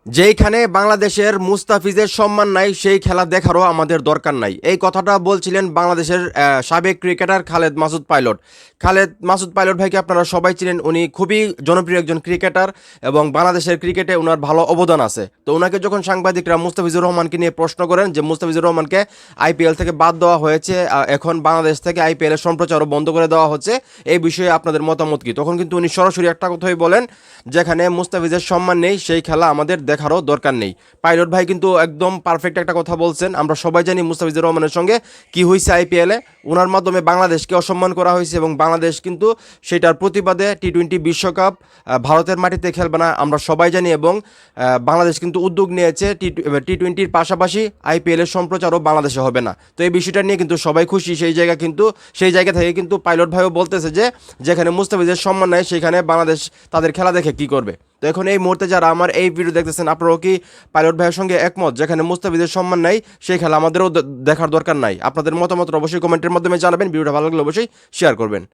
যেইখানে বাংলাদেশের মুস্তাফিজের সম্মান নাই সেই খেলা দেখারও আমাদের দরকার নাই, এই কথাটা বলছিলেন বাংলাদেশের সাবেক cricketer Khaled Masud pilot. Khaled Masud pilot ভাইকে আপনারা সবাই চিনেন, উনি খুবই জনপ্রিয় একজন ক্রিকেটার এবং বাংলাদেশের ক্রিকেটে ওনার ভালো অবদান আছে। তো ওনাকে যখন সাংবাদিকরা মুস্তাফিজুর রহমানকে নিয়ে প্রশ্ন করেন যে মুস্তাফিজুর রহমানকে আইপিএল থেকে বাদ দেওয়া হয়েছে, এখন বাংলাদেশ থেকে আইপিএল এর সম্প্রচারও বন্ধ করে দেওয়া হচ্ছে, এই বিষয়ে আপনাদের মতামত কি, তখন কিন্তু উনি সরাসরি একটা কথাই বলেন, যেখানে মুস্তাফিজের সম্মান নেই সেই খেলা আমাদের দেখারও দরকার নেই। পাইলট ভাই কিন্তু একদম পারফেক্ট একটা কথা বলছেন। আমরা সবাই জানি মুস্তাফিজুর রহমানের সঙ্গে কি হয়েছে আইপিএলে, ওনার মাধ্যমে বাংলাদেশকে অসম্মান করা হয়েছে এবং বাংলাদেশ কিন্তু সেটার প্রতিবাদে টি-20 বিশ্বকাপ ভারতের মাটিতে খেলবে না, আমরা সবাই জানি। এবং বাংলাদেশ কিন্তু উদ্যোগ নিয়েছে টি-20-র পাশাপাশি আইপিএল এর সম্প্রচারও বাংলাদেশে হবে না। তো এই বিষয়টা নিয়ে কিন্তু সবাই খুশি, সেই জায়গা থেকে কিন্তু পাইলট ভাইও বলতেছে যে যেখানে মুস্তাফিজের সম্মান নাই সেখানে বাংলাদেশ তাদের খেলা দেখে কি করবে। তো এখন এই মুহূর্তে যারা আমার এই ভিডিও দেখতেছেন, আপনারাও কি পাইলট ভাইয়ের সঙ্গে একমত, যেখানে মুস্তাফিজের সম্মান নাই সেই খেলা আমাদেরও দেখার দরকার নাই? আপনাদের মতামত অবশ্যই কমেন্টের মাধ্যমে জানাবেন। ভিডিওটা ভালো লাগলে অবশ্যই শেয়ার করবেন।